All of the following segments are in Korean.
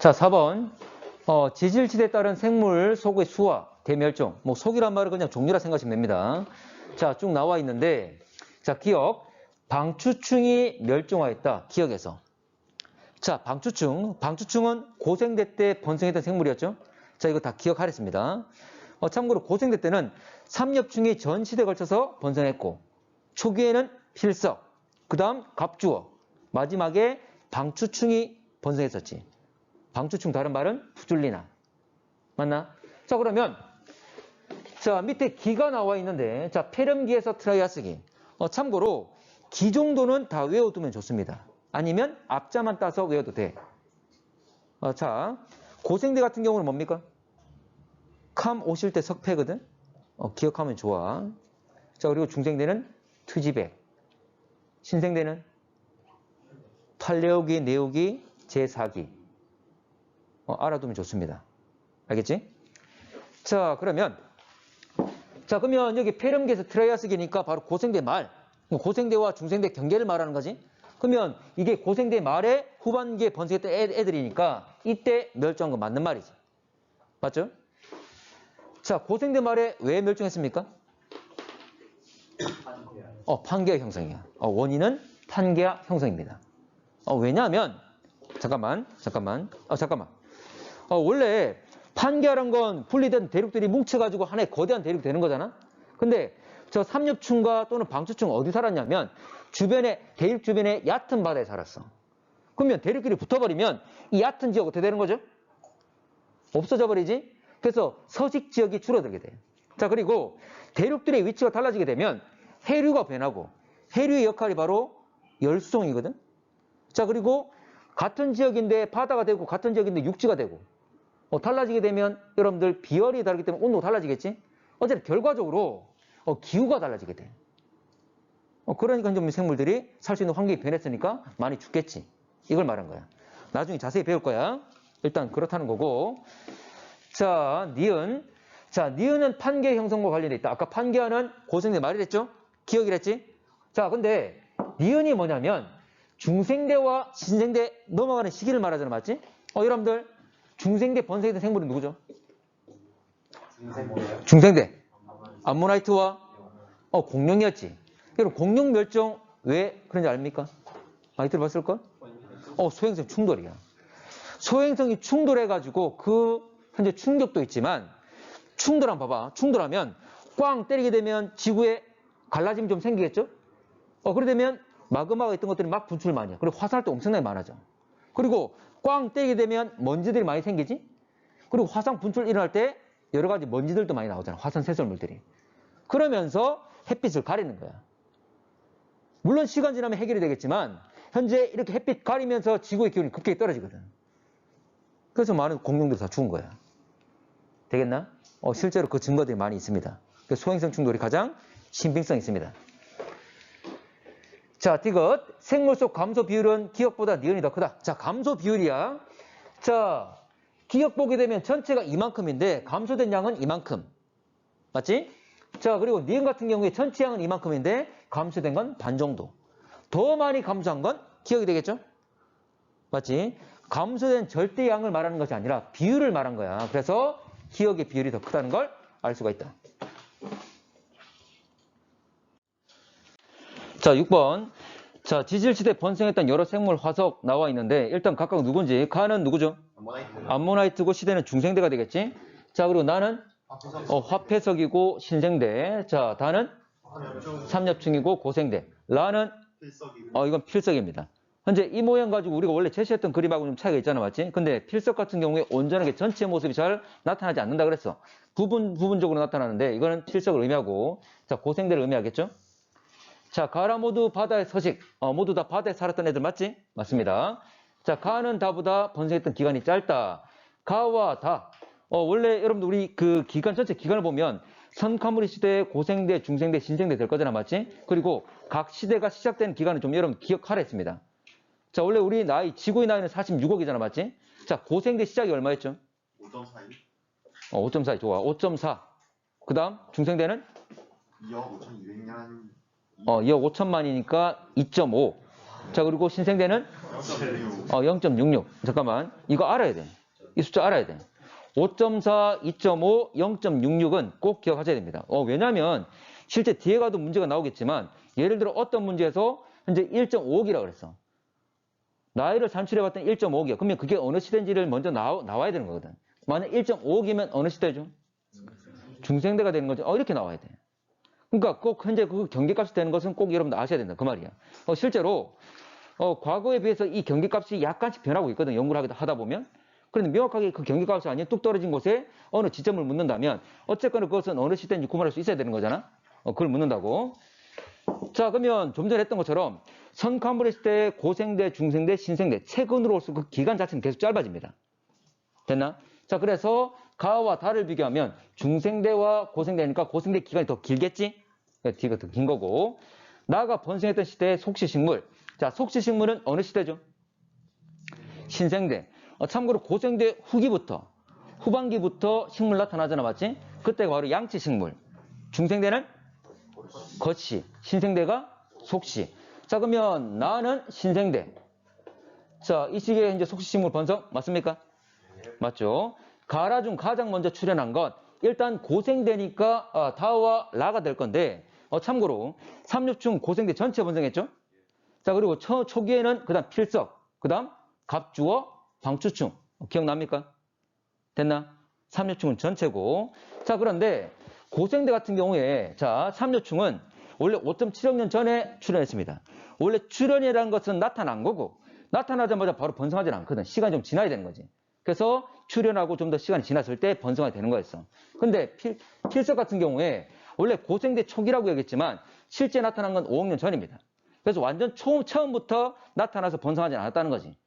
자, 4번. 지질지대에 따른 생물 속의 수와 대멸종. 뭐 속이란 말은 그냥 종류라 생각하시면 됩니다. 자, 쭉 나와 있는데, 자, 기억. 방추충이 멸종하였다. 기억에서. 자, 방추충은 고생대 때 번성했던 생물이었죠. 자, 이거 다 기억하랬습니다. 참고로 고생대 때는 삼엽충이 전 시대에 걸쳐서 번성했고, 초기에는 필석, 그 다음 갑주어, 마지막에 방추충이 번성했었지. 방추충 다른 말은 푸줄리나. 맞나? 자, 그러면 자, 밑에 기가 나와 있는데, 자, 페름기에서 트라이아스기. 참고로 기 정도는 다 외워두면 좋습니다. 아니면 앞자만 따서 외워도 돼. 자, 고생대 같은 경우는 뭡니까? 캄 오실 때 석패거든? 기억하면 좋아. 자, 그리고 중생대는 트지백. 신생대는 팔레오기, 네오기, 제4기. 알아두면 좋습니다. 알겠지? 자, 그러면 여기 페름기에서 트라이아스기니까 바로 고생대 말. 고생대와 중생대 경계를 말하는 거지. 그러면 이게 고생대 말에 후반기에 번성했던 애들이니까 이때 멸종한 거 맞는 말이지. 맞죠? 자, 고생대 말에 왜 멸종했습니까? 판개화 형성이야. 원인은 판개화 형성입니다. 왜냐하면 잠깐만. 원래 판개화란 건 분리된 대륙들이 뭉쳐가지고 하나의 거대한 대륙이 되는 거잖아. 근데 저 삼엽충과 또는 방추충 어디 살았냐면 대륙 주변에 얕은 바다에 살았어. 그러면 대륙끼리 붙어버리면 이 얕은 지역 어떻게 되는 거죠? 없어져 버리지. 그래서 서식 지역이 줄어들게 돼. 자, 그리고 대륙들의 위치가 달라지게 되면 해류가 변하고, 해류의 역할이 바로 열수송이거든. 자, 그리고 같은 지역인데 바다가 되고 같은 지역인데 육지가 되고, 달라지게 되면 여러분들 비열이 다르기 때문에 온도가 달라지겠지. 어쨌든 결과적으로 기후가 달라지게 돼. 그러니까 좀 생물들이 살 수 있는 환경이 변했으니까 많이 죽겠지. 이걸 말한 거야. 나중에 자세히 배울 거야. 일단 그렇다는 거고. 자, 니은. 자, 니은은 판개 형성과 관련돼 있다. 아까 판개하는 고생대 말이랬죠? 기억이랬지? 자, 근데 니은이 뭐냐면 중생대와 신생대 넘어가는 시기를 말하잖아. 맞지? 여러분들 중생대 번성했던 생물은 누구죠? 중생대. 암모나이트와 공룡이었지. 여러분 공룡 멸종 왜 그런지 압니까? 많이 들어봤을걸? 소행성 충돌이야. 소행성이 충돌해가지고 현재 충격도 있지만 충돌하면 꽝 때리게 되면 지구에 갈라짐이 좀 생기겠죠? 그러게 되면 마그마가 있던 것들이 막 분출을 많이 해. 그리고 화산활도 엄청나게 많아져. 그리고 꽝 때리게 되면 먼지들이 많이 생기지? 그리고 화산 분출 일어날 때 여러 가지 먼지들도 많이 나오잖아. 화산 세설물들이. 그러면서 햇빛을 가리는 거야. 물론 시간 지나면 해결이 되겠지만 현재 이렇게 햇빛 가리면서 지구의 기온이 급격히 떨어지거든. 그래서 많은 공룡들이 다 죽은 거야. 되겠나? 실제로 그 증거들이 많이 있습니다. 소행성 충돌이 가장 신빙성이 있습니다. 자, 디귿. 생물 속 감소 비율은 기억보다 니은이 더 크다. 자, 감소 비율이야. 자, 기억 보게 되면 전체가 이만큼인데 감소된 양은 이만큼. 맞지? 자, 그리고 니은 같은 경우에 전체 양은 이만큼인데 감소된 건 반 정도. 더 많이 감소한 건 기억이 되겠죠? 맞지? 감소된 절대 양을 말하는 것이 아니라 비율을 말한 거야. 그래서 기억의 비율이 더 크다는 걸 알 수가 있다. 자, 6번. 자, 지질지대 번성했던 여러 생물 화석 나와 있는데 일단 각각 누군지. 가는 누구죠? 암모나이트고 시대는 중생대가 되겠지? 자, 그리고 나는 화폐석이고 신생대. 자, 다는 삼엽충이고 고생대. 라는 이건 필석입니다. 현재 이 모양 가지고 우리가 원래 제시했던 그림하고 좀 차이가 있잖아. 맞지? 근데 필석 같은 경우에 온전하게 전체 모습이 잘 나타나지 않는다 그랬어. 부분적으로 나타나는데 이거는 필석을 의미하고, 자, 고생대를 의미하겠죠? 자, 가라 모두 바다의 서식. 모두 다 바다에 살았던 애들 맞지? 맞습니다. 자, 가는 다보다 번성했던 기간이 짧다. 가와 다. 원래 여러분들 우리 그 기간 전체 기간을 보면 선카무리 시대, 고생대, 중생대, 신생대 될 거잖아. 맞지? 그리고 각 시대가 시작된 기간을 좀 여러분 기억하라 했습니다. 자, 원래 우리 지구의 나이는 46억이잖아. 맞지? 자, 고생대 시작이 얼마였죠? 5.42. 5.42 좋아. 5.4. 그 다음 중생대는? 2억 5,200년. 2억 5천만이니까 2.5. 자, 그리고 신생대는? 0.66. 잠깐만. 이거 알아야 돼. 이 숫자 알아야 돼. 5.4, 2.5, 0.66은 꼭 기억하셔야 됩니다. 왜냐면 실제 뒤에 가도 문제가 나오겠지만 예를 들어 어떤 문제에서 현재 1.5억이라고 그랬어. 나이를 산출해봤더니 1.5억이야. 그러면 그게 어느 시대인지를 먼저 나와야 되는 거거든. 만약 1.5억이면 어느 시대죠? 중생대가 되는 거죠. 이렇게 나와야 돼. 그러니까 꼭 현재 그 경계값이 되는 것은 꼭 여러분들 아셔야 된다. 그 말이야. 실제로 과거에 비해서 이 경계값이 약간씩 변하고 있거든. 연구를 하다 보면. 그런데 명확하게 그 경계값이 아니면 뚝 떨어진 곳에 어느 지점을 묻는다면 어쨌거나 그것은 어느 시대인지 구분할 수 있어야 되는 거잖아. 그걸 묻는다고. 자, 그러면 좀 전에 했던 것처럼 선카물의 시대에 고생대, 중생대, 신생대 최근으로 올수록 그 기간 자체는 계속 짧아집니다. 됐나? 자, 그래서 가와 다를 비교하면 중생대와 고생대니까 고생대 기간이 더 길겠지? 뒤가 더 긴 거고. 나가 번성했던 시대의 속시식물. 자, 속시식물은 어느 시대죠? 신생대. 참고로 고생대 후반기부터 식물 나타나잖아, 맞지? 그때가 바로 양치식물. 중생대는 겉시, 신생대가 속시. 자, 그러면 나는 신생대. 자, 이 시기에 이제 속시식물 번성 맞습니까? 맞죠? 가라 중 가장 먼저 출현한 것 일단 고생대니까 다와 라가 될 건데 참고로 삼육충 고생대 전체 번성했죠? 자, 그리고 초기에는 그다음 필석, 그다음 갑주어, 방추충 기억납니까? 됐나? 삼육충은 전체고. 자, 그런데 고생대 같은 경우에 자, 삼육충은 원래 5.7억 년 전에 출현했습니다. 원래 출현이라는 것은 나타난 거고 나타나자마자 바로 번성하지 않거든. 시간이 좀 지나야 되는 거지. 그래서 출현하고 좀 더 시간이 지났을 때 번성이 되는 거였어. 근데 필석 같은 경우에 원래 고생대 초기라고 얘기했지만 실제 나타난 건 5억 년 전입니다. 그래서 완전 처음부터 나타나서 번성하지 않았다는 거지.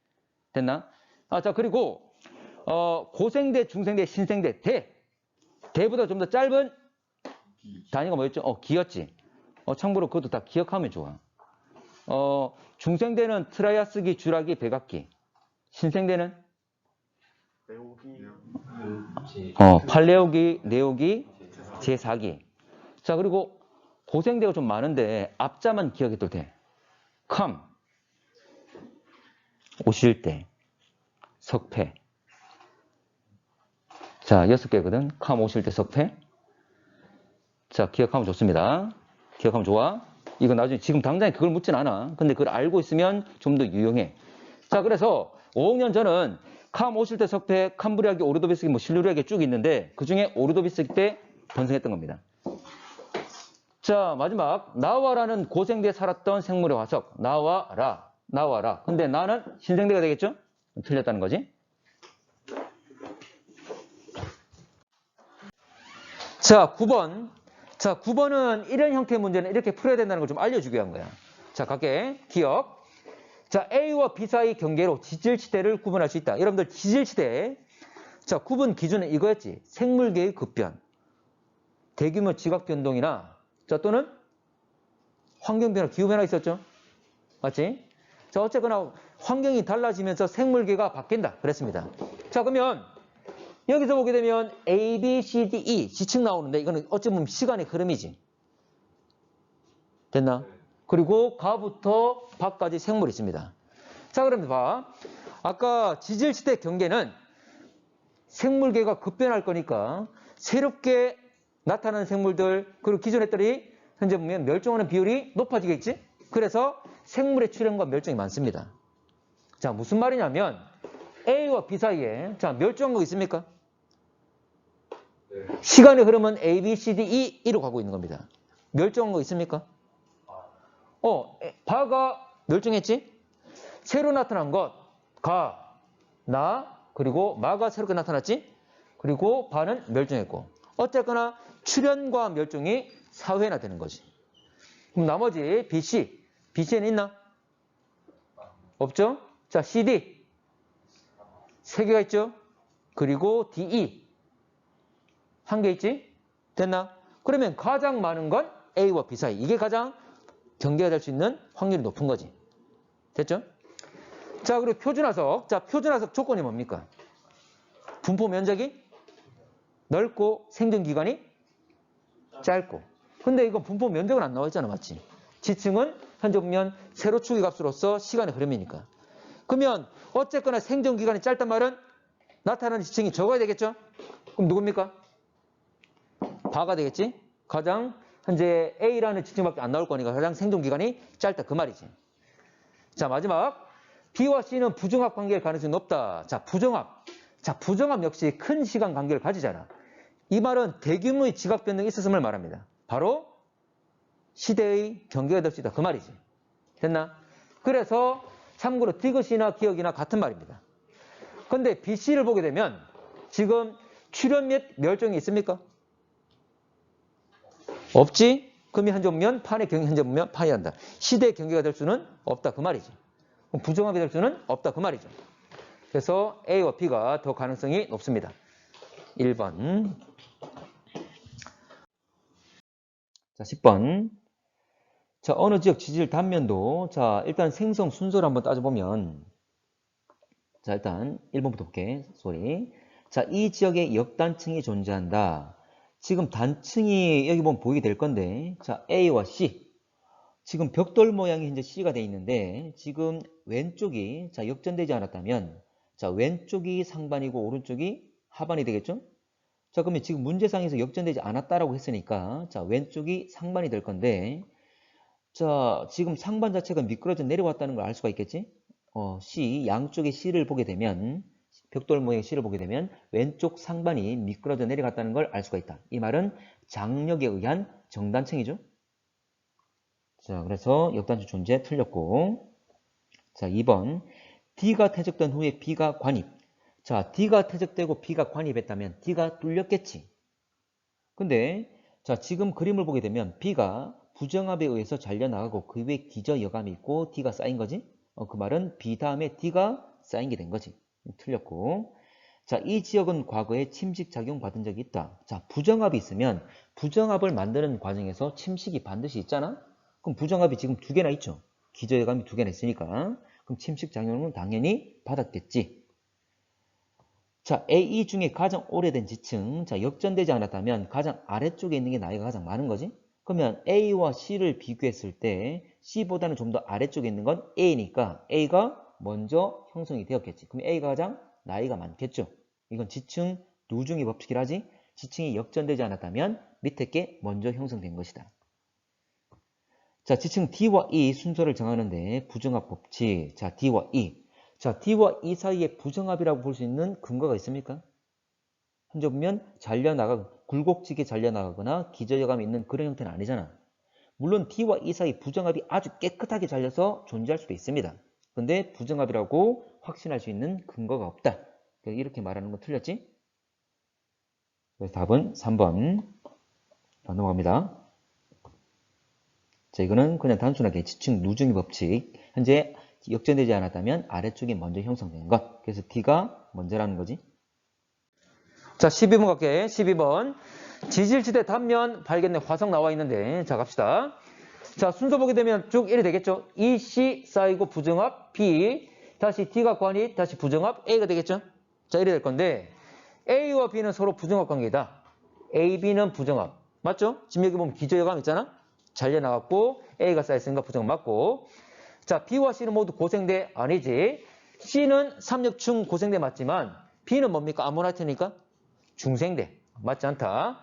됐나? 자, 그리고 고생대, 중생대, 신생대, 대보다 좀 더 짧은 단위가 뭐였죠? 기였지. 참고로 그것도 다 기억하면 좋아. 중생대는 트라이아스기, 주라기, 백악기. 신생대는 팔레오기, 네오기, 제4기. 자, 그리고 고생대가 좀 많은데 앞자만 기억해도 돼. 캄, 오실대, 석패. 자, 6개거든. 캄, 오실대, 석패. 자, 기억하면 좋습니다. 기억하면 좋아. 이거 나중에 지금 당장에 그걸 묻진 않아. 근데 그걸 알고 있으면 좀 더 유용해. 자, 그래서 5억 년 전은 캄, 오실대, 석패, 캄브리아기, 오르도비스기, 실루리아기 쭉 있는데 그 중에 오르도비스기 때 번성했던 겁니다. 자, 마지막 나와라는 고생대에 살았던 생물의 화석. 나와라. 근데 나는 신생대가 되겠죠? 틀렸다는 거지. 자, 9번. 자, 9번은 이런 형태의 문제는 이렇게 풀어야 된다는 걸 좀 알려주기 위한 거야. 자, 갈게. 기억. 자, A와 B 사이 경계로 지질지대를 구분할 수 있다. 여러분들 지질지대. 자, 구분 기준은 이거였지. 생물계의 급변, 대규모 지각변동이나 자, 또는 환경변화, 기후변화 있었죠? 맞지? 자, 어쨌거나 환경이 달라지면서 생물계가 바뀐다. 그랬습니다. 자, 그러면 여기서 보게 되면 A, B, C, D, E 지층 나오는데 이거는 어찌 보면 시간의 흐름이지. 됐나? 그리고 가부터 박까지 생물이 있습니다. 자, 그럼 봐. 아까 지질지대 경계는 생물계가 급변할 거니까 새롭게 나타나는 생물들 그리고 기존에 했더니 현재 보면 멸종하는 비율이 높아지겠지? 그래서 생물의 출현과 멸종이 많습니다. 자, 무슨 말이냐면 A와 B 사이에 자, 멸종한 거 있습니까? 네. 시간의 흐름은 A, B, C, D, E, E로 가고 있는 겁니다. 멸종한 거 있습니까? 바가 멸종했지? 새로 나타난 것, 가, 나, 그리고 마가 새롭게 나타났지? 그리고 바는 멸종했고. 어쨌거나 출현과 멸종이 사회나 되는 거지. 그럼 나머지 B, C. B, C는 있나? 없죠? 자, C, D. 3개가 있죠? 그리고 D, E. 1개 있지? 됐나? 그러면 가장 많은 건 A와 B 사이. 이게 가장 경계가 될 수 있는 확률이 높은 거지. 됐죠? 자, 그리고 표준화석. 자, 표준화석 조건이 뭡니까? 분포 면적이 넓고 생존기간이 짧고. 근데 이거 분포 면적은 안 나와 있잖아. 맞지? 지층은 현재 보면 세로축의 값으로서 시간의 흐름이니까. 그러면 어쨌거나 생존기간이 짧단 말은 나타나는 지층이 적어야 되겠죠? 그럼 누굽니까? 바가 되겠지? 가장 현재 A라는 지층밖에 안 나올 거니까 가장 생존기간이 짧다 그 말이지. 자, 마지막 B와 C는 부정합 관계일 가능성이 높다. 자, 부정합. 자, 부정합 역시 큰 시간 관계를 가지잖아. 이 말은 대규모의 지각 변동이 있었음을 말합니다. 바로 시대의 경계가 될 수 있다 그 말이지. 됐나? 그래서 참고로 디귿이나 기억이나 같은 말입니다. 근데 BC를 보게 되면 지금 출현 및 멸종이 있습니까? 없지? 금이 현재 보면 판의 경계 현재 보면 판이 한다. 시대의 경계가 될 수는 없다 그 말이지. 그럼 부정합이 될 수는 없다 그 말이죠. 그래서 A와 B가 더 가능성이 높습니다. 1번. 자, 10번. 자, 어느 지역 지질 단면도, 자, 일단 생성 순서를 한번 따져보면, 자, 일단 1번부터 볼게. 소리. 자, 이 지역에 역단층이 존재한다. 지금 단층이 여기 보면 보이게 될 건데, 자, A와 C. 지금 벽돌 모양이 현재 C가 돼 있는데, 지금 왼쪽이, 자, 역전되지 않았다면, 자, 왼쪽이 상반이고 오른쪽이 하반이 되겠죠? 자, 그러면 지금 문제상에서 역전되지 않았다라고 했으니까, 자, 왼쪽이 상반이 될 건데, 자, 지금 상반 자체가 미끄러져 내려왔다는 걸 알 수가 있겠지? C, 양쪽의 C를 보게 되면, 벽돌 모양의 C를 보게 되면 왼쪽 상반이 미끄러져 내려갔다는 걸 알 수가 있다. 이 말은 장력에 의한 정단층이죠. 자, 그래서 역단층 존재 틀렸고. 자, 2번. D가 퇴적된 후에 B가 관입. 자, D가 퇴적되고 B가 관입했다면 D가 뚫렸겠지. 근데, 자, 지금 그림을 보게 되면 B가 부정합에 의해서 잘려나가고 그 위에 기저 여감이 있고 D가 쌓인 거지? 그 말은 B 다음에 D가 쌓인 게 된 거지. 틀렸고. 자, 이 지역은 과거에 침식 작용 받은 적이 있다. 자, 부정합이 있으면 부정합을 만드는 과정에서 침식이 반드시 있잖아? 그럼 부정합이 지금 2개나 있죠? 기저 여감이 2개나 있으니까. 그럼 침식 작용은 당연히 받았겠지. 자, A 중에 가장 오래된 지층. 자, 역전되지 않았다면 가장 아래쪽에 있는 게 나이가 가장 많은 거지? 그러면 A와 C를 비교했을 때 C보다는 좀 더 아래쪽에 있는 건 A니까 A가 먼저 형성이 되었겠지. 그럼 A가 가장 나이가 많겠죠. 이건 지층 누중의 법칙이라지. 지층이 역전되지 않았다면 밑에 게 먼저 형성된 것이다. 자, 지층 D와 E 순서를 정하는데 부정합 법칙. 자, D와 E. 자, D와 E 사이에 부정합이라고 볼 수 있는 근거가 있습니까? 현재 보면 굴곡지게 잘려나가거나 기저여감이 있는 그런 형태는 아니잖아. 물론 D와 E 사이 부정합이 아주 깨끗하게 잘려서 존재할 수도 있습니다. 근데 부정합이라고 확신할 수 있는 근거가 없다. 이렇게 말하는 건 틀렸지? 그래서 답은 3번. 넘어갑니다. 자, 이거는 그냥 단순하게 지층 누중의 법칙. 현재 역전되지 않았다면 아래쪽이 먼저 형성된 것. 그래서 D가 먼저라는 거지. 자, 12번 갈게. 12번. 지질지대 단면 발견된 화석 나와 있는데, 자, 갑시다. 자, 순서 보게 되면 쭉 1이 되겠죠? E, C 쌓이고 부정합, B, 다시 D가 관이, 다시 부정합, A가 되겠죠? 자, 1이 될 건데, A와 B는 서로 부정합 관계이다. A, B는 부정합. 맞죠? 지금 여기 보면 기저여감 있잖아? 잘려나갔고, A가 쌓였으니까 부정합 맞고. 자, B와 C는 모두 고생대 아니지. C는 삼력충 고생대 맞지만, B는 뭡니까? 아모나이트니까? 중생대. 맞지 않다.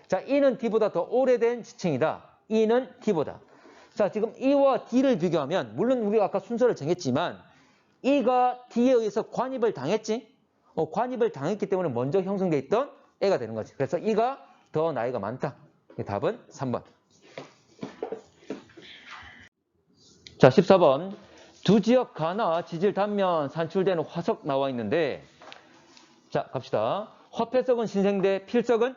자, E는 D보다 더 오래된 지층이다. E는 D보다. 자, 지금 E와 D를 비교하면, 물론 우리가 아까 순서를 정했지만, E가 D에 의해서 관입을 당했지? 관입을 당했기 때문에 먼저 형성되어 있던 A가 되는 거지. 그래서 E가 더 나이가 많다. 답은 3번. 자, 14번. 두 지역 가나 지질 단면 산출되는 화석 나와 있는데, 자, 갑시다. 화폐석은 신생대, 필석은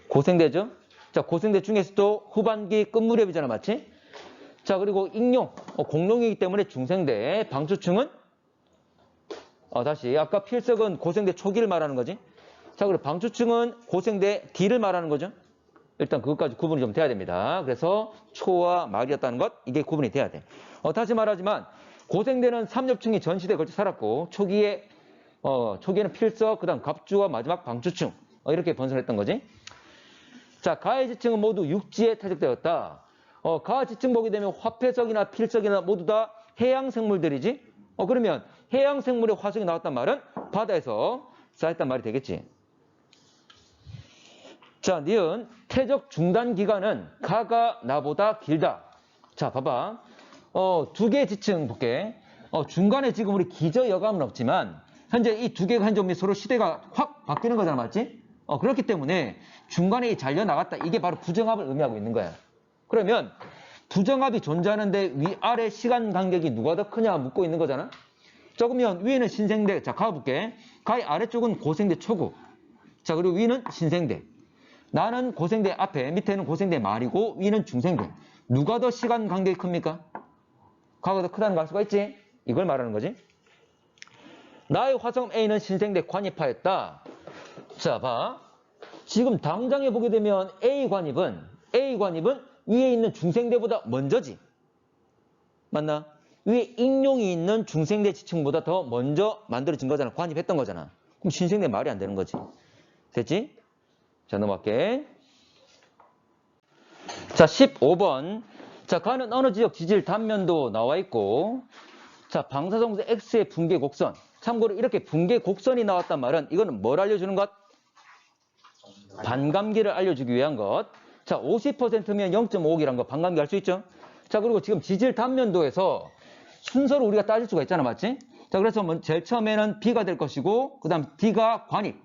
고생대죠. 자, 고생대 중에서도 후반기 끝무렵이잖아, 맞지? 자, 그리고 익룡, 공룡이기 때문에 중생대, 방추층은 다시 아까 필석은 고생대 초기를 말하는 거지. 자, 그리고 방추층은 고생대 D를 말하는 거죠. 일단 그것까지 구분이 좀 돼야 됩니다. 그래서 초와 말이었다는 것, 이게 구분이 돼야 돼. 다시 말하지만 고생대는 삼엽층이 전 시대에 걸쳐 살았고 초기에는 필석, 그 다음 갑주와 마지막 방추층 이렇게 번성했던 거지. 자, 가해 지층은 모두 육지에 퇴적되었다. 가해 지층 보게 되면 화폐석이나 필석이나 모두 다 해양 생물들이지? 그러면 해양 생물의 화석이 나왔단 말은 바다에서 쌓였단 말이 되겠지. 자, 니은 퇴적 중단 기간은 가가 나보다 길다. 자, 봐봐. 두 개의 지층 볼게. 중간에 지금 우리 기저 여감은 없지만 현재 이 두 개가 한 점이 서로 시대가 확 바뀌는 거잖아, 맞지? 그렇기 때문에 중간에 이 잘려 나갔다. 이게 바로 부정합을 의미하고 있는 거야. 그러면 부정합이 존재하는데 위아래 시간 간격이 누가 더 크냐 묻고 있는 거잖아. 자, 그러면 위에는 신생대. 자, 가볼게. 가의 아래쪽은 고생대 초구. 자, 그리고 위는 신생대. 나는 고생대 앞에, 밑에는 고생대 말이고 위는 중생대. 누가 더 시간 간격이 큽니까? 가가 더 크다는 걸 알 수가 있지? 이걸 말하는 거지. 나의 화성 A는 신생대 관입하였다. 자, 봐. 지금 당장에 보게 되면 A 관입은 위에 있는 중생대보다 먼저지. 맞나? 위에 익룡이 있는 중생대 지층보다 더 먼저 만들어진 거잖아. 관입했던 거잖아. 그럼 신생대 말이 안 되는 거지. 됐지? 자, 넘어갈게. 자, 15번. 자, 가는 어느 지역 지질 단면도 나와 있고, 자, 방사성수 X의 붕괴 곡선. 참고로 이렇게 붕괴 곡선이 나왔단 말은 이거는 뭘 알려주는 것? 반감기를 알려주기 위한 것. 자, 50%면 0.5억이란 거 반감기 알 수 있죠? 자, 그리고 지금 지질 단면도에서 순서로 우리가 따질 수가 있잖아, 맞지? 자, 그래서 제일 처음에는 B가 될 것이고, 그 다음 D가 관입,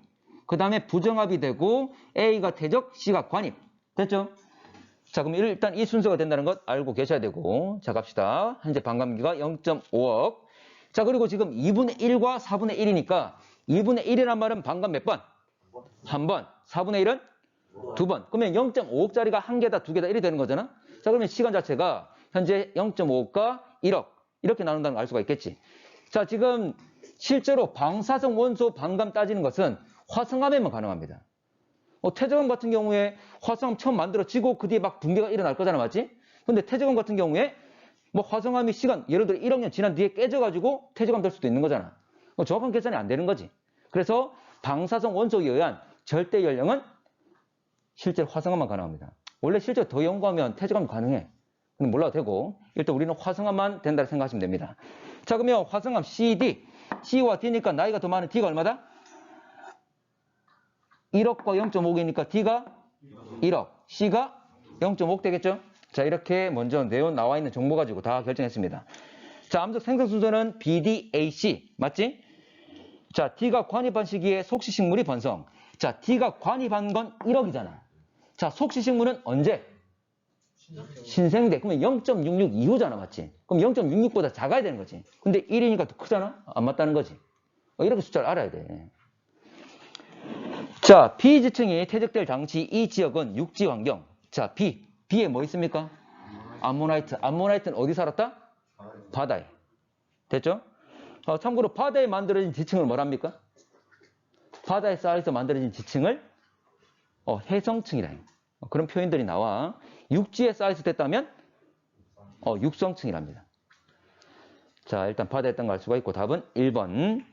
그 다음에 부정합이 되고, A가 퇴적, C가 관입. 됐죠? 자, 그럼 일단 이 순서가 된다는 것 알고 계셔야 되고, 자, 갑시다. 현재 반감기가 0.5억. 자, 그리고 지금 2분의 1과 4분의 1이니까 2분의 1이란 말은 반감 몇 번? 한 번. 4분의 1은? 두 번. 그러면 0.5억짜리가 한 개다, 두 개다, 이렇게 되는 거잖아? 자, 그러면 시간 자체가 현재 0.5억과 1억. 이렇게 나눈다는 걸 알 수가 있겠지. 자, 지금 실제로 방사성 원소 반감 따지는 것은 화성암에만 가능합니다. 태저감 같은 경우에 화성암 처음 만들어지고 그 뒤에 막 붕괴가 일어날 거잖아, 맞지? 근데 태저감 같은 경우에 뭐 화성암이 시간, 예를 들어 1억 년 지난 뒤에 깨져가지고 태저감 될 수도 있는 거잖아. 정확한 계산이 안 되는 거지. 그래서 방사성 원소에 의한 절대 연령은 실제 화성암만 가능합니다. 원래 실제 더 연구하면 태저감 가능해. 근데 몰라도 되고 일단 우리는 화성암만 된다고 생각하시면 됩니다. 자, 그러면 화성암 CD, C와 D니까 나이가 더 많은 D가 얼마다? 1억과 0.5개니까 D가 1억, C가 0.5억 되겠죠? 자, 이렇게 먼저 나와 있는 정보 가지고 다 결정했습니다. 자, 암석 생성 순서는 BDAC, 맞지? 자, D가 관입한 시기에 속시식물이 번성. 자, D가 관입한 건 1억이잖아. 자, 속시식물은 언제? 신생대. 그러면 0.66 이후잖아, 맞지? 그럼 0.66보다 작아야 되는 거지. 근데 1이니까 더 크잖아? 안 맞다는 거지. 이렇게 숫자를 알아야 돼. 자, B지층이 퇴적될 당시 이 지역은 육지 환경. 자, B에 뭐 있습니까? 암모나이트. 암모나이트는 어디 살았다? 바다에. 됐죠? 참고로 바다에 만들어진 지층을 뭐랍니까? 바다에 쌓여서 만들어진 지층을 해성층이라 해요. 그런 표현들이 나와. 육지에 쌓여서 됐다면 육성층이랍니다. 자, 일단 바다에 있던 걸 알 수가 있고 답은 1번.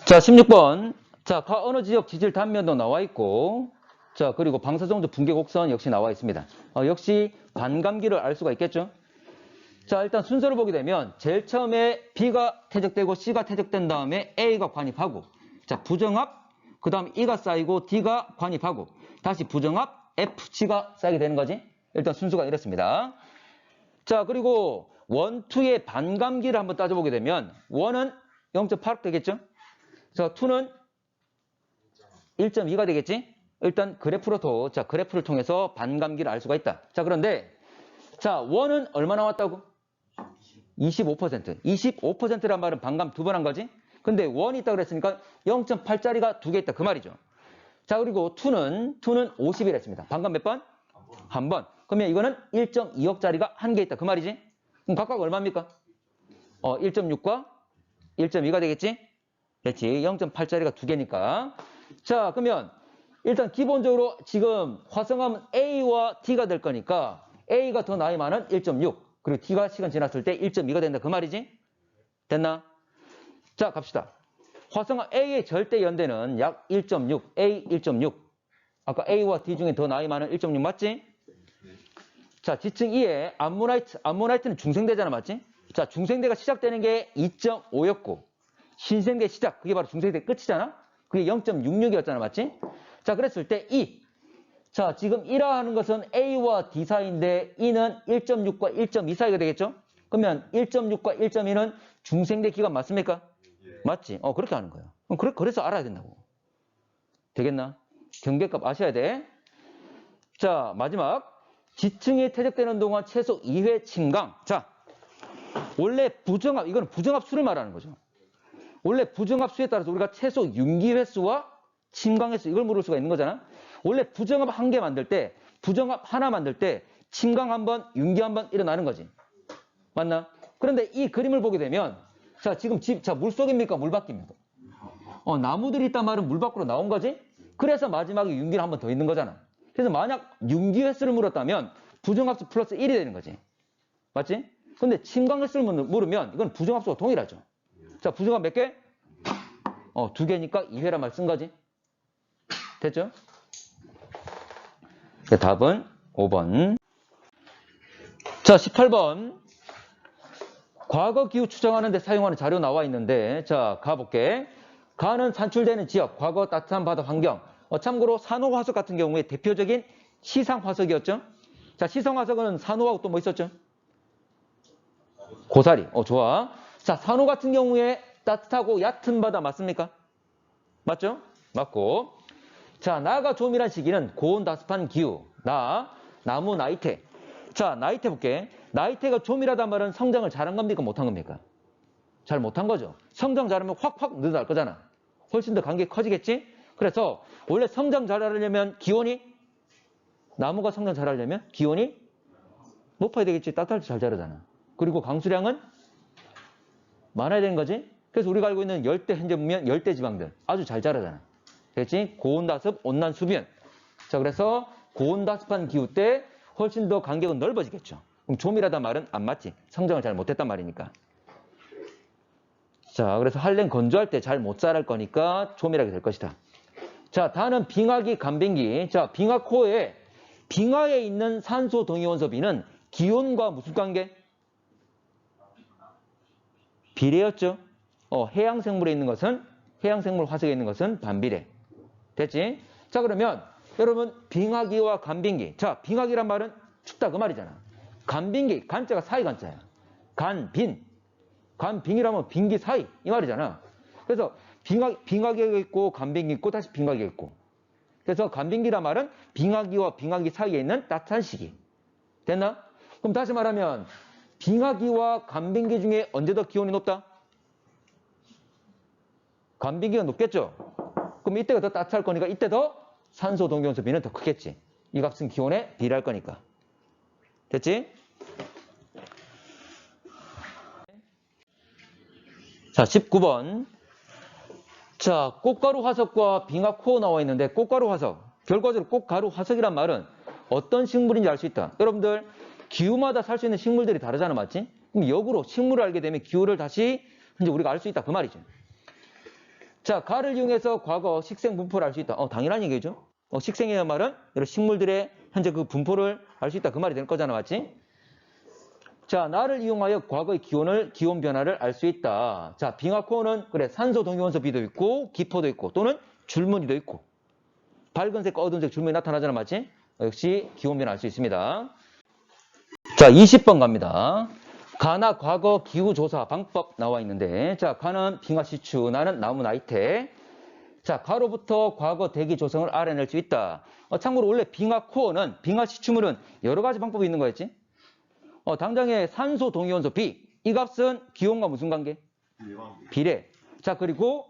자, 16번. 자, 어느 지역 지질 단면도 나와 있고, 자, 그리고 방사성조 붕괴 곡선 역시 나와 있습니다. 역시 반감기를 알 수가 있겠죠? 자, 일단 순서를 보게 되면 제일 처음에 B가 퇴적되고 C가 퇴적된 다음에 A가 관입하고, 자, 부정합, 그 다음 E가 쌓이고 D가 관입하고, 다시 부정합, F, G가 쌓이게 되는 거지. 일단 순서가 이렇습니다. 자, 그리고 1, 2의 반감기를 한번 따져보게 되면 1은 0.8억 되겠죠? 자, 2는 1.2가 되겠지? 일단 그래프를 통해서 반감기를 알 수가 있다. 자, 그런데 자, 1은 얼마 나왔다고? 25%. 25%란 말은 반감 두 번 한 거지? 근데 1이 있다 그랬으니까 0.8짜리가 두 개 있다. 그 말이죠. 자, 그리고 2는 50이라 했습니다. 반감 몇 번? 한 번. 그러면 이거는 1.2억짜리가 한 개 있다. 그 말이지? 그럼 각각 얼마입니까? 1.6과 1.2가 되겠지? 그렇지. 0.8짜리가 두 개니까. 자, 그러면 일단 기본적으로 지금 화성암은 A와 D가 될 거니까 A가 더 나이 많은 1.6. 그리고 D가 시간 지났을 때 1.2가 된다. 그 말이지? 됐나? 자, 갑시다. 화성암 A의 절대 연대는 약 1.6. A 1.6. 아까 A와 D 중에 더 나이 많은 1.6 맞지? 자, 지층 2에 암모나이트는 중생대잖아, 맞지? 자, 중생대가 시작되는 게 2.5였고, 신생대 시작, 그게 바로 중생대 끝이잖아? 그게 0.66이었잖아, 맞지? 자, 그랬을 때 E. 자, 지금 1화 하는 것은 A와 D 사이인데 E는 1.6과 1.2 사이가 되겠죠? 그러면 1.6과 1.2는 중생대 기간 맞습니까? 맞지? 그렇게 하는 거예요. 그래서 알아야 된다고. 되겠나? 경계값 아셔야 돼. 자, 마지막. 지층이 퇴적되는 동안 최소 2회 침강. 자, 원래 부정합, 이거는 부정합 수를 말하는 거죠. 원래 부정합 수에 따라서 우리가 최소 윤기 횟수와 침강 횟수, 이걸 물을 수가 있는 거잖아. 원래 부정합 한 개 만들 때, 부정합 하나 만들 때, 침강 한 번, 윤기 한 번 일어나는 거지. 맞나? 그런데 이 그림을 보게 되면, 자, 지금 자, 물속입니까? 물밖입니까? 나무들이 있단 말은 물 밖으로 나온 거지? 그래서 마지막에 윤기는 한 번 더 있는 거잖아. 그래서 만약 윤기 횟수를 물었다면 부정합수 플러스 1이 되는 거지. 맞지? 근데 침강 횟수를 물으면 이건 부정합수가 동일하죠. 자, 부정합 몇 개? 2개니까 2회란 말 쓴 거지. 됐죠? 답은 5번. 자, 18번. 과거 기후 추정하는 데 사용하는 자료 나와 있는데, 자, 가볼게. 가는 산출되는 지역, 과거 따뜻한 바다 환경. 참고로 산호화석 같은 경우에 대표적인 시상화석이었죠. 자, 시상화석은 산호하고 또 뭐 있었죠? 고사리. 좋아. 자, 산호 같은 경우에 따뜻하고 얕은 바다 맞습니까? 맞죠? 맞고. 자, 나가 좀이란 시기는 고온 다습한 기후. 나무 나이테. 자, 나이테 볼게. 나이테가 좀이라단 말은 성장을 잘한 겁니까? 못한 겁니까? 잘 못한 거죠. 성장 잘하면 확확 늘어날 거잖아. 훨씬 더 관계 커지겠지? 그래서 원래 성장 잘하려면 기온이, 나무가 성장 잘하려면 기온이 높아야 되겠지. 따뜻할 때 잘 자라잖아. 그리고 강수량은 많아야 되는 거지. 그래서 우리가 알고 있는 열대 현재 보면 열대 지방들 아주 잘 자라잖아. 되겠지? 고온다습, 온난수변. 자, 그래서 고온다습한 기후 때 훨씬 더 간격은 넓어지겠죠. 그럼 좀이라단 말은 안 맞지. 성장을 잘 못했단 말이니까. 자, 그래서 한랭 건조할 때 잘 못 자랄 거니까 좀이라게 될 것이다. 자, 다는 빙하기, 간빙기. 자, 빙하코어에 빙하에 있는 산소 동위원소 B는 기온과 무슨 관계? 비례였죠. 해양생물에 있는 것은, 해양생물 화석에 있는 것은 반비례. 됐지? 자, 그러면 여러분 빙하기와 간빙기. 자, 빙하기란 말은 춥다 그 말이잖아. 간빙기, 간자가 사이 간자야. 간빈. 간빙이라면 빙기 사이 이 말이잖아. 그래서 빙하기가 있고 간빙기 있고 다시 빙하기가 있고. 그래서 간빙기란 말은 빙하기와 빙하기 사이에 있는 따뜻한 시기. 됐나? 그럼 다시 말하면 빙하기와 간빙기 중에 언제 더 기온이 높다? 간빙기가 높겠죠? 그럼 이때가 더 따뜻할 거니까 이때 더 산소 동위원소 B는 더 크겠지. 이 값은 기온에 비례할 거니까. 됐지? 자, 19번. 자, 꽃가루 화석과 빙하코어 나와 있는데 꽃가루 화석. 결과적으로 꽃가루 화석이란 말은 어떤 식물인지 알 수 있다. 여러분들 기후마다 살 수 있는 식물들이 다르잖아, 맞지? 그럼 역으로 식물을 알게 되면 기후를 다시 이제 우리가 알 수 있다 그 말이죠. 자, 가를 이용해서 과거 식생 분포를 알 수 있다. 당연한 얘기죠. 식생이라는 말은 여러 식물들의 현재 그 분포를 알 수 있다 그 말이 될 거잖아, 맞지? 자, 나를 이용하여 과거의 기온 변화를 알 수 있다. 자, 빙하코어는 그래 산소 동위원소 B도 있고 기포도 있고 또는 줄무늬도 있고 밝은색, 어두운색 줄무늬 나타나잖아, 맞지? 역시 기온 변화 알 수 있습니다. 자, 20번 갑니다. 가나 과거 기후 조사 방법 나와 있는데, 자, 가는 빙하시추, 나는 나무 나이테. 자, 가로부터 과거 대기 조성을 알아낼 수 있다. 참고로 원래 빙하코어는 빙하시추물은 여러 가지 방법이 있는 거였지. 당장에 산소 동위원소 B 이 값은 기온과 무슨 관계? 비례. 자, 그리고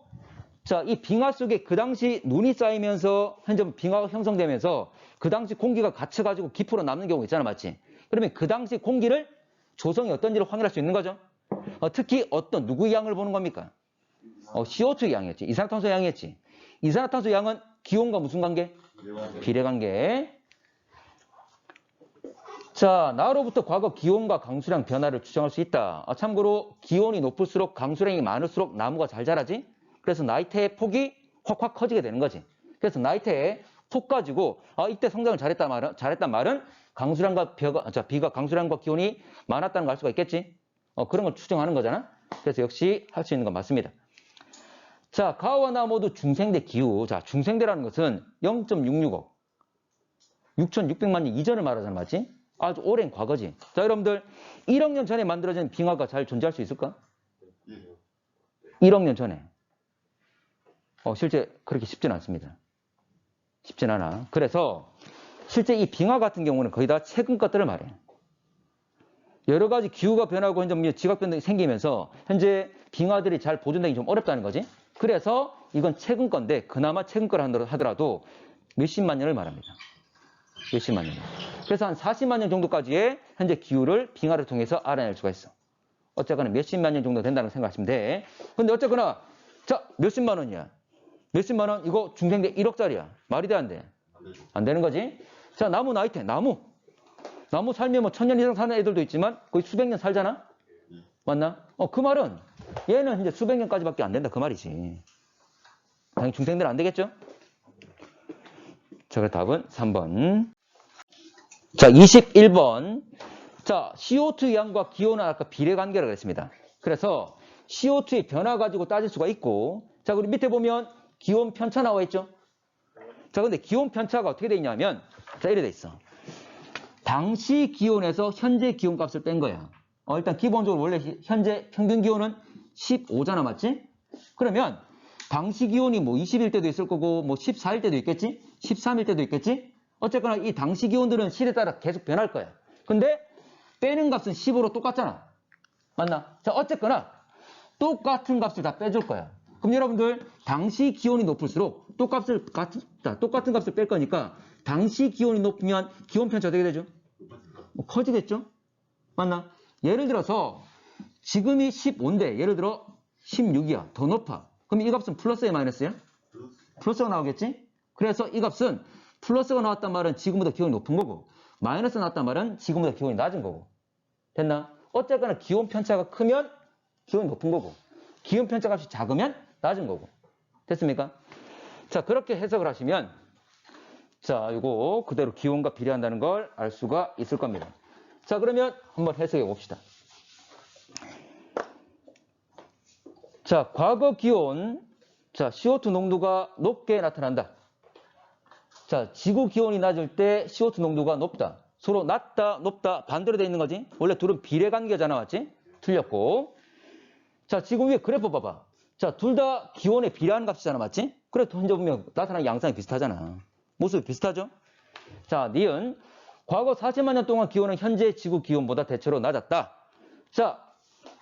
자, 이 빙하 속에 그 당시 눈이 쌓이면서 현재 빙하가 형성되면서 그 당시 공기가 갇혀가지고 기포로 남는 경우가 있잖아, 맞지? 그러면 그 당시 공기를 조성이 어떤지를 확인할 수 있는 거죠. 특히 어떤 누구의 양을 보는 겁니까? CO2의 양이었지. 이산화탄소 양이었지. 이산화탄소 양은 기온과 무슨 관계? 비례 관계. 자, 나로부터 과거 기온과 강수량 변화를 추정할 수 있다. 참고로 기온이 높을수록 강수량이 많을수록 나무가 잘 자라지. 그래서 나이테의 폭이 확확 커지게 되는 거지. 그래서 나이테의 폭 가지고 이때 성장을 잘했단 말은 비가 강수량과 기온이 많았다는 걸 알 수가 있겠지? 그런 걸 추정하는 거잖아. 그래서 역시 할 수 있는 건 맞습니다. 자, 가와 나 모두 중생대 기후. 자, 중생대라는 것은 0.665. 6,600만 년 이전을 말하잖아, 맞지? 아주 오랜 과거지. 자, 여러분들 1억 년 전에 만들어진 빙하가 잘 존재할 수 있을까? 1억 년 전에. 실제 그렇게 쉽진 않습니다. 쉽진 않아. 그래서 실제 이 빙하 같은 경우는 거의 다 최근 것들을 말해. 여러 가지 기후가 변하고 현재 지각 변동이 생기면서 현재 빙하들이 잘 보존되기 좀 어렵다는 거지. 그래서 이건 최근 건데 그나마 최근 거라 하더라도 몇십만 년을 말합니다. 몇십만 년. 그래서 한 40만 년 정도까지의 현재 기후를 빙하를 통해서 알아낼 수가 있어. 어쨌거나 몇십만 년 정도 된다는 거 생각하시면 돼. 근데 어쨌거나 자, 몇십만 원이야. 몇십만 원? 이거 중생대 1억짜리야. 말이 돼, 안 돼? 안 되는 거지? 자, 나무 나이테, 나무 살면 뭐 1000년 이상 사는 애들도 있지만 거의 수백 년 살잖아? 맞나? 그 말은 얘는 이제 수백 년까지밖에 안 된다. 그 말이지. 당연히 중생대는 안 되겠죠? 자, 그래서 답은 3번. 자, 21번. 자, CO2 양과 기온은 아까 비례관계라고 했습니다. 그래서 CO2의 변화 가지고 따질 수가 있고, 자, 우리 밑에 보면 기온 편차 나와 있죠? 자, 근데 기온 편차가 어떻게 돼 있냐면, 자, 이래 돼 있어. 당시 기온에서 현재 기온 값을 뺀 거야. 일단 기본적으로 원래 현재 평균 기온은 15잖아, 맞지? 그러면 당시 기온이 뭐 20일 때도 있을 거고, 뭐 14일 때도 있겠지? 13일 때도 있겠지? 어쨌거나 이 당시 기온들은 시대에 따라 계속 변할 거야. 근데 빼는 값은 15로 똑같잖아. 맞나? 자, 어쨌거나 똑같은 값을 다 빼줄 거야. 그럼 여러분들 당시 기온이 높을수록 똑같은 값을 뺄 거니까 당시 기온이 높으면 기온 편차 어떻게 되죠? 커지겠죠? 맞나? 예를 들어서 지금이 15인데 예를 들어 16이야. 더 높아. 그럼 이 값은 플러스야 마이너스야? 플러스가 나오겠지? 그래서 이 값은 플러스가 나왔단 말은 지금보다 기온이 높은 거고 마이너스가 나왔단 말은 지금보다 기온이 낮은 거고. 됐나? 어쨌거나 기온 편차가 크면 기온이 높은 거고 기온 편차 값이 작으면 낮은 거고. 됐습니까? 자, 그렇게 해석을 하시면 자, 이거 그대로 기온과 비례한다는 걸 알 수가 있을 겁니다. 자, 그러면 한번 해석해 봅시다. 자, 과거 기온, 자, CO2 농도가 높게 나타난다. 자, 지구 기온이 낮을 때 CO2 농도가 높다. 서로 낮다, 높다, 반대로 돼 있는 거지. 원래 둘은 비례관계잖아, 맞지? 틀렸고. 자, 지금 위에 그래프 봐봐. 자, 둘 다 기온에 비례하는 값이잖아, 맞지? 그래, 현재 보면 나타나는 양상이 비슷하잖아. 모습이 비슷하죠? 자, 니은. 과거 40만 년 동안 기온은 현재 지구 기온보다 대체로 낮았다. 자,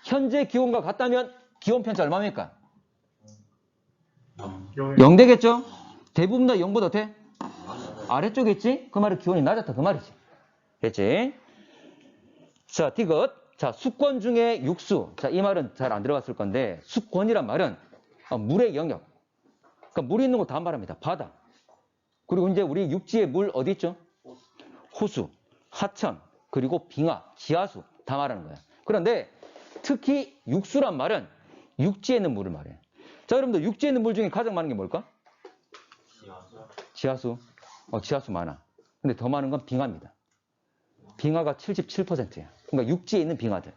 현재 기온과 같다면 기온 편차 얼마입니까? 0 되겠죠? 대부분 다 0보다 돼? 아래쪽에 있지? 그 말은 기온이 낮았다. 그 말이지. 됐지? 자, 디귿. 자, 수권 중에 육수. 자, 이 말은 잘 안 들어갔을 건데, 수권이란 말은 물의 영역. 그러니까 물이 있는 거 다 말합니다. 바다. 그리고 이제 우리 육지에 물 어디 있죠? 호수, 하천, 그리고 빙하, 지하수 다 말하는 거야. 그런데 특히 육수란 말은 육지에 있는 물을 말해. 자, 여러분들 육지에 있는 물 중에 가장 많은 게 뭘까? 지하수. 지하수 많아. 근데 더 많은 건 빙하입니다. 빙하가 77%야. 그러니까 육지에 있는 빙하들.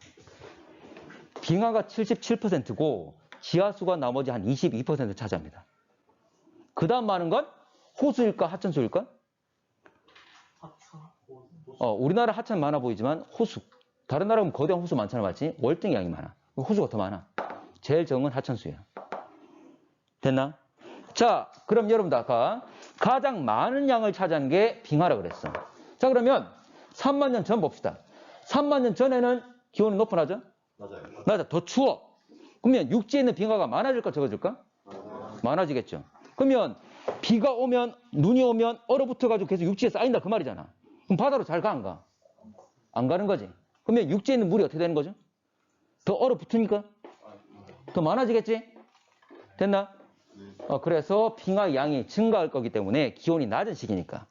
빙하가 77%고 지하수가 나머지 한 22% 차지합니다. 그 다음 많은 건 호수일까 하천수일까? 우리나라 하천 많아 보이지만 호수. 다른 나라 보면 거대한 호수 많잖아, 맞지? 월등히 양이 많아. 호수가 더 많아. 제일 적은 하천수야. 됐나? 자, 그럼 여러분들 아까 가장 많은 양을 차지한 게 빙하라고 그랬어. 자, 그러면 3만 년 전 봅시다. 3만 년 전에는 기온이 높아나죠? 맞아요. 맞아, 더 추워. 그러면 육지에 있는 빙하가 많아질까 적어질까? 많아지겠죠. 그러면 비가 오면 눈이 오면 얼어붙어가지고 계속 육지에 쌓인다 그 말이잖아. 그럼 바다로 잘 가 안 가? 안 가는 거지. 그러면 육지에 있는 물이 어떻게 되는 거죠? 더 얼어붙으니까? 더 많아지겠지? 됐나? 그래서 빙하 양이 증가할 거기 때문에 기온이 낮은 시기니까.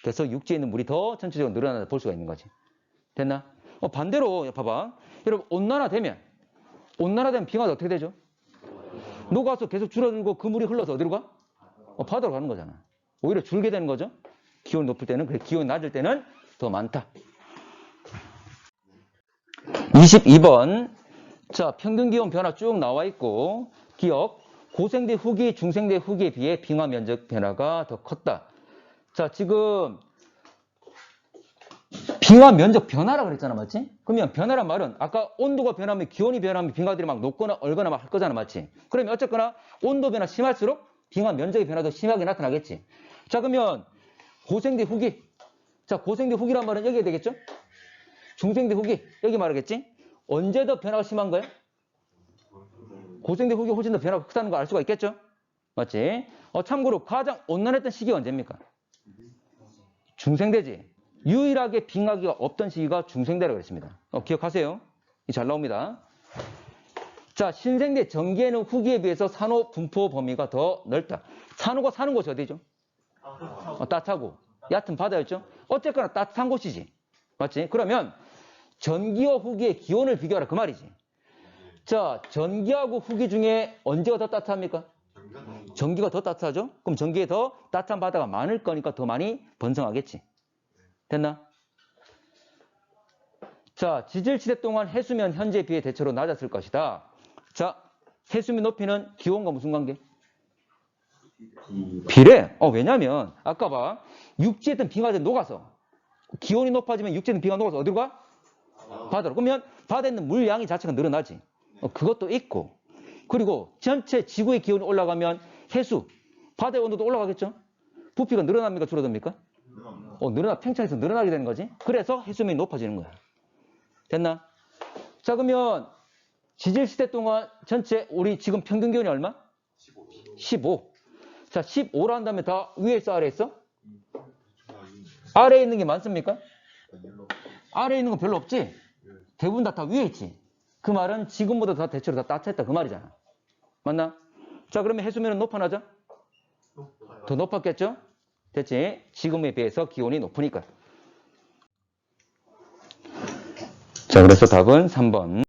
그래서 육지에 있는 물이 더 전체적으로 늘어나다 볼 수가 있는 거지. 됐나? 반대로 봐봐. 여러분 온난화되면 빙하가 어떻게 되죠? 녹아서 계속 줄어들고 그 물이 흘러서 어디로 가? 바다로 가는 거잖아. 오히려 줄게 되는 거죠. 기온이 높을 때는, 기온이 낮을 때는 더 많다. 22번. 자, 평균 기온 변화 쭉 나와 있고, 기억, 고생대 후기, 중생대 후기에 비해 빙하 면적 변화가 더 컸다. 자, 지금 빙하 면적 변화라 그랬잖아, 맞지? 그러면 변화란 말은 아까 온도가 변하면 기온이 변하면 빙하들이 막 녹거나 얼거나 막 할 거잖아, 맞지? 그러면 어쨌거나 온도 변화 심할수록 빙하 면적의 변화도 심하게 나타나겠지. 자, 그러면 고생대 후기. 자, 고생대 후기란 말은 여기에 되겠죠? 중생대 후기 여기 말하겠지? 언제 더 변화가 심한 거야? 고생대 후기 훨씬 더 변화가 크다는 거 알 수가 있겠죠? 맞지? 참고로 가장 온난했던 시기가 언제입니까? 중생대지. 유일하게 빙하기가 없던 시기가 중생대라고 했습니다. 기억하세요. 잘 나옵니다. 자, 신생대 전기에는 후기에 비해서 산호 분포 범위가 더 넓다. 산호가 사는 곳이 어디죠? 따뜻하고 얕은 바다였죠? 어쨌거나 따뜻한 곳이지. 맞지? 그러면 전기와 후기의 기온을 비교하라 그 말이지. 자, 전기하고 후기 중에 언제가 더 따뜻합니까? 전기가 더 따뜻하죠? 그럼 전기에 더 따뜻한 바다가 많을 거니까 더 많이 번성하겠지. 됐나? 자, 지질시대 동안 해수면 현재에 비해 대체로 낮았을 것이다. 자, 해수면 높이는 기온과 무슨 관계? 비례. 왜냐면 아까 봐. 육지에 있던 빙하들이 녹아서 기온이 높아지면 육지에 있는 빙하가 녹아서 어디로 가? 바다로. 그러면 바다에 있는 물 양이 자체가 늘어나지. 그것도 있고. 그리고 전체 지구의 기온이 올라가면 해수, 바다의 온도도 올라가겠죠? 부피가 늘어납니까? 줄어듭니까? 늘어나, 팽창해서 늘어나게 되는 거지. 그래서 해수면이 높아지는 거야. 됐나? 자, 그러면 지질시대 동안 전체 우리 지금 평균 기온이 얼마? 15. 자, 15라 한다면 다 위에 있어, 아래에 있어? 아래에 있는 게 많습니까? 아래에 있는 건 별로 없지? 대부분 다 위에 있지. 그 말은 지금보다 다 대체로 다 따뜻했다 그 말이잖아. 맞나? 자, 그러면 해수면은 높아나죠? 더 높았겠죠? 됐지? 지금에 비해서 기온이 높으니까. 자, 그래서 답은 3번.